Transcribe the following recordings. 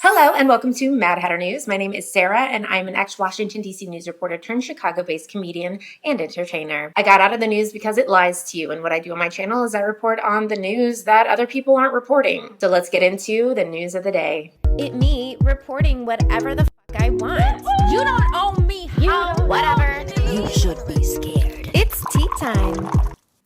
Hello and welcome to Mad Hatter News. My name is Sarah and I'm an ex-Washington, D.C. news reporter turned Chicago-based comedian and entertainer. I got out of the news because it lies to you, and what I do on my channel is I report on the news that other people aren't reporting. So let's get into the news of the day. Me reporting whatever the fuck I want. You don't own me. Whatever. You should be scared. It's tea time.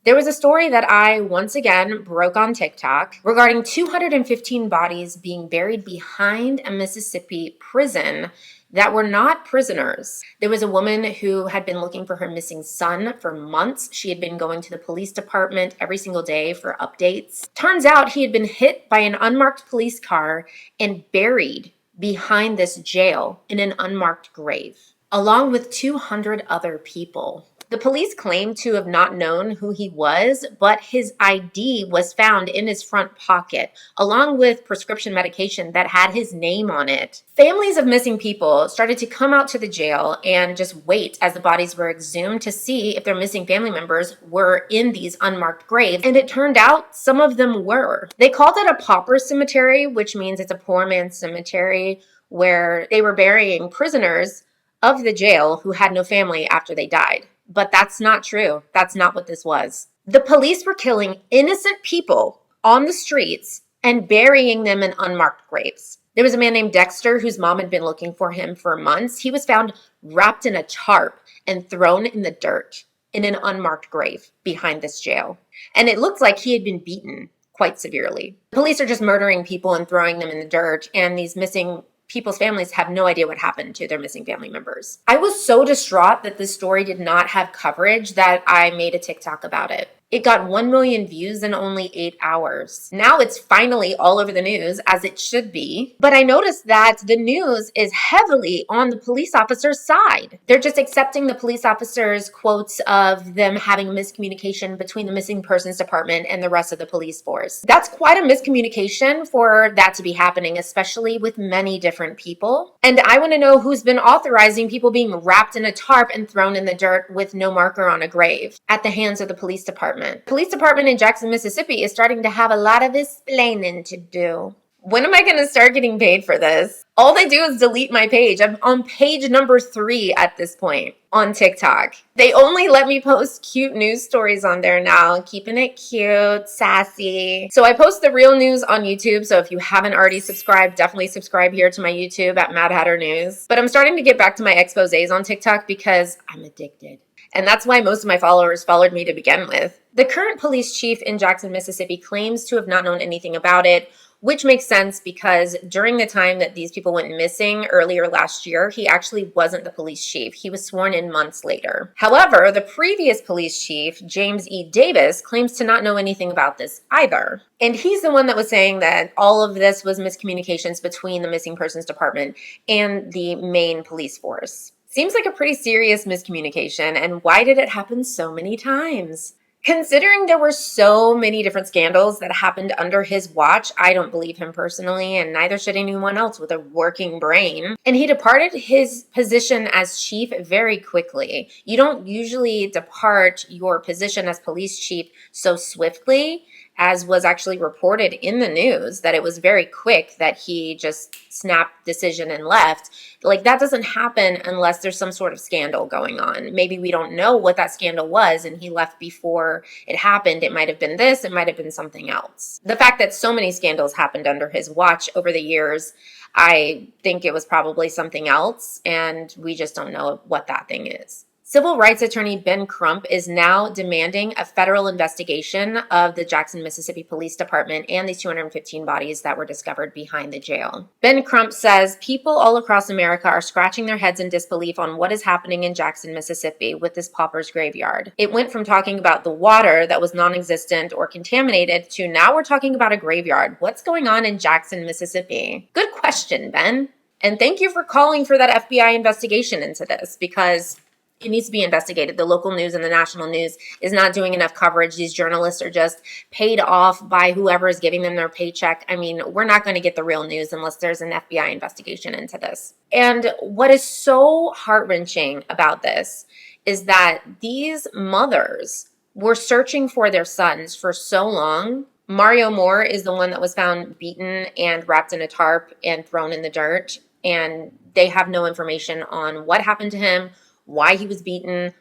There was a story that I once again broke on TikTok regarding 215 bodies being buried behind a Mississippi prison that were not prisoners. There was a woman who had been looking for her missing son for months. She had been going to the police department every single day for updates. Turns out he had been hit by an unmarked police car and buried behind this jail in an unmarked grave, along with 200 other people. The police claimed to have not known who he was, but his ID was found in his front pocket, along with prescription medication that had his name on it. Families of missing people started to come out to the jail and just wait as the bodies were exhumed to see if their missing family members were in these unmarked graves, and it turned out some of them were. They called it a pauper cemetery, which means it's a poor man's cemetery, where they were burying prisoners of the jail who had no family after they died. But that's not true. That's not what this was. The police were killing innocent people on the streets and burying them in unmarked graves. There was a man named Dexter whose mom had been looking for him for months. He was found wrapped in a tarp and thrown in the dirt in an unmarked grave behind this jail. And it looked like he had been beaten quite severely. The police are just murdering people and throwing them in the dirt, and these missing people's families have no idea what happened to their missing family members. I was so distraught that this story did not have coverage that I made a TikTok about it. It got 1 million views in only 8 hours. Now it's finally all over the news, as it should be. But I noticed that the news is heavily on the police officer's side. They're just accepting the police officer's quotes of them having miscommunication between the missing persons department and the rest of the police force. That's quite a miscommunication for that to be happening, especially with many different people. And I want to know who's been authorizing people being wrapped in a tarp and thrown in the dirt with no marker on a grave at the hands of the police department. Police department in Jackson, Mississippi is starting to have a lot of explaining to do. When am I going to start getting paid for this? All they do is delete my page. I'm on page number 3 at this point on TikTok. They only let me post cute news stories on there now, keeping it cute, sassy. So I post the real news on YouTube. So if you haven't already subscribed, definitely subscribe here to my YouTube at Mad Hatter News. But I'm starting to get back to my exposés on TikTok because I'm addicted. And that's why most of my followers followed me to begin with. The current police chief in Jackson, Mississippi claims to have not known anything about it, which makes sense because during the time that these people went missing earlier last year, he actually wasn't the police chief. He was sworn in months later. However, the previous police chief, James E. Davis, claims to not know anything about this either. And he's the one that was saying that all of this was miscommunications between the missing persons department and the main police force. Seems like a pretty serious miscommunication, and why did it happen so many times? Considering there were so many different scandals that happened under his watch, I don't believe him personally, and neither should anyone else with a working brain. And he departed his position as chief very quickly. You don't usually depart your position as police chief so swiftly, as was actually reported in the news, that it was very quick that he just snapped decision and left. Like, that doesn't happen unless there's some sort of scandal going on. Maybe we don't know what that scandal was and he left before it happened. It might have been this, it might have been something else. The fact that so many scandals happened under his watch over the years, I think it was probably something else, and we just don't know what that thing is. Civil rights attorney Ben Crump is now demanding a federal investigation of the Jackson, Mississippi Police Department and these 215 bodies that were discovered behind the jail. Ben Crump says people all across America are scratching their heads in disbelief on what is happening in Jackson, Mississippi with this pauper's graveyard. It went from talking about the water that was non-existent or contaminated to now we're talking about a graveyard. What's going on in Jackson, Mississippi? Good question, Ben. And thank you for calling for that FBI investigation into this, because it needs to be investigated. The local news and the national news is not doing enough coverage. These journalists are just paid off by whoever is giving them their paycheck. I mean, we're not going to get the real news unless there's an FBI investigation into this. And what is so heart-wrenching about this is that these mothers were searching for their sons for so long Mario Moore is the one that was found beaten and wrapped in a tarp and thrown in the dirt. And they have no information on what happened to him, why he was beaten,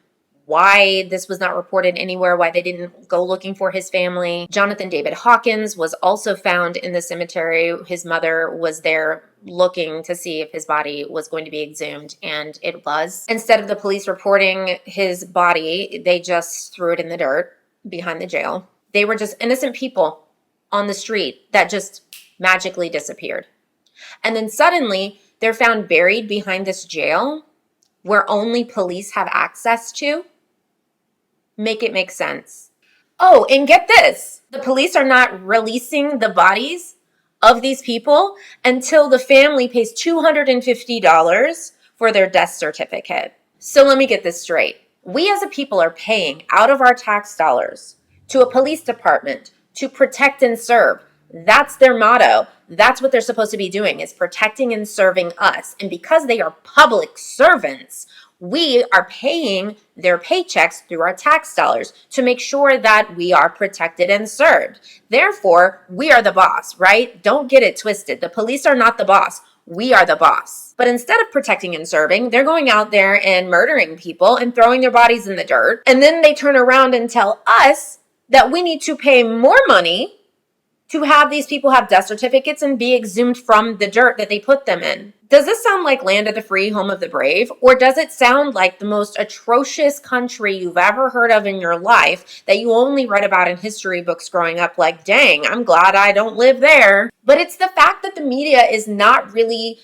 why this was not reported anywhere, why they didn't go looking for his family. Jonathan David Hawkins was also found in the cemetery. His mother was there looking to see if his body was going to be exhumed, and it was. Instead of the police reporting his body, they just threw it in the dirt behind the jail. They were just innocent people on the street that just magically disappeared. And then suddenly they're found buried behind this jail where only police have access to. Make it make sense. Oh, and get this. The police are not releasing the bodies of these people until the family pays $250 for their death certificate. So let me get this straight. We as a people are paying out of our tax dollars to a police department to protect and serve. That's their motto. That's what they're supposed to be doing, is protecting and serving us. And because they are public servants, we are paying their paychecks through our tax dollars to make sure that we are protected and served. Therefore, we are the boss, right? Don't get it twisted. The police are not the boss. We are the boss. But instead of protecting and serving, they're going out there and murdering people and throwing their bodies in the dirt. And then they turn around and tell us that we need to pay more money to have these people have death certificates and be exhumed from the dirt that they put them in. Does this sound like land of the free, home of the brave? Or does it sound like the most atrocious country you've ever heard of in your life that you only read about in history books growing up, like, dang, I'm glad I don't live there? But it's the fact that the media is not really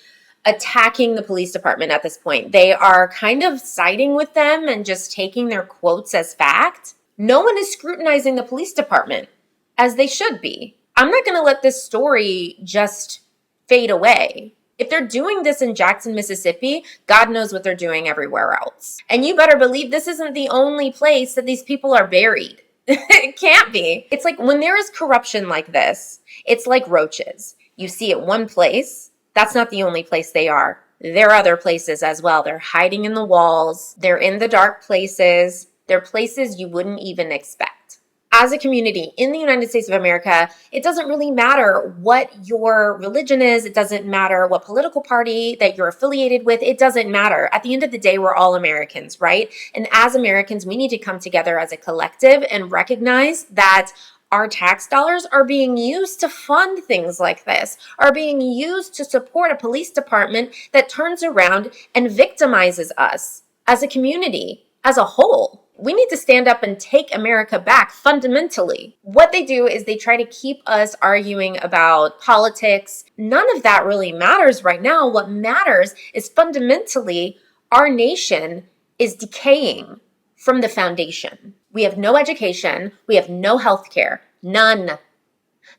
attacking the police department at this point. They are kind of siding with them and just taking their quotes as fact. No one is scrutinizing the police department as they should be. I'm not going to let this story just fade away. If they're doing this in Jackson, Mississippi, God knows what they're doing everywhere else. And you better believe this isn't the only place that these people are buried. It can't be. It's like when there is corruption like this, it's like roaches. You see it one place, that's not the only place they are. There are other places as well. They're hiding in the walls. They're in the dark places. They're places you wouldn't even expect. As a community in the United States of America, it doesn't really matter what your religion is. It doesn't matter what political party that you're affiliated with. It doesn't matter. At the end of the day, we're all Americans, right? And as Americans, we need to come together as a collective and recognize that our tax dollars are being used to fund things like this, are being used to support a police department that turns around and victimizes us as a community, as a whole. We need to stand up and take America back fundamentally. What they do is they try to keep us arguing about politics. None of that really matters right now. What matters is fundamentally our nation is decaying from the foundation. We have no education. We have no health care. None.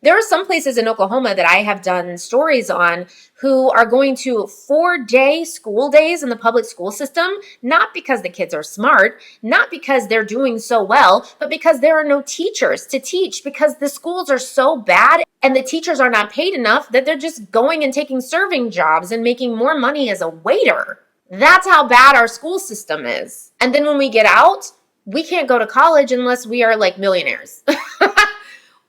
There are some places in Oklahoma that I have done stories on who are going to 4-day school days in the public school system, not because the kids are smart, not because they're doing so well, but because there are no teachers to teach, because the schools are so bad and the teachers are not paid enough that they're just going and taking serving jobs and making more money as a waiter. That's how bad our school system is. And then when we get out, we can't go to college unless we are like millionaires.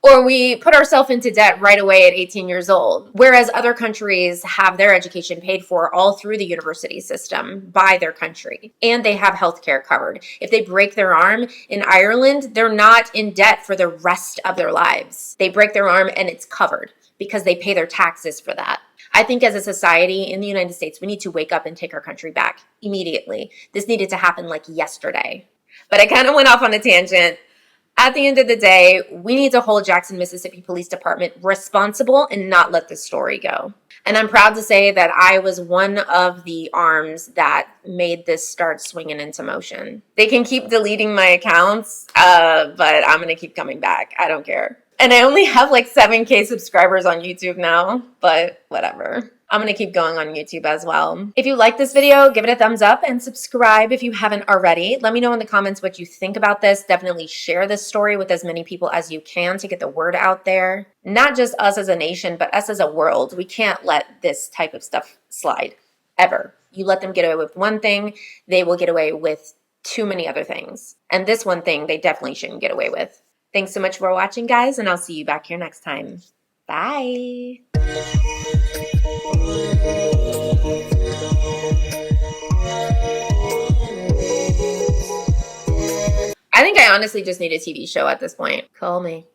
Or we put ourselves into debt right away at 18 years old. Whereas other countries have their education paid for all through the university system by their country. And they have healthcare covered. If they break their arm in Ireland, they're not in debt for the rest of their lives. They break their arm and it's covered because they pay their taxes for that. I think as a society in the United States, we need to wake up and take our country back immediately. This needed to happen like yesterday. But I kind of went off on a tangent. At the end of the day, we need to hold Jackson, Mississippi Police Department responsible and not let this story go. And I'm proud to say that I was one of the arms that made this start swinging into motion. They can keep deleting my accounts, but I'm going to keep coming back. I don't care. And I only have like 7K subscribers on YouTube now, but whatever. I'm going to keep going on YouTube as well. If you like this video, give it a thumbs up and subscribe if you haven't already. Let me know in the comments what you think about this. Definitely share this story with as many people as you can to get the word out there. Not just us as a nation, but us as a world. We can't let this type of stuff slide, ever. You let them get away with one thing, they will get away with too many other things. And this one thing they definitely shouldn't get away with. Thanks so much for watching, guys, and I'll see you back here next time. Bye. I think I honestly just need a TV show at this point. Call me.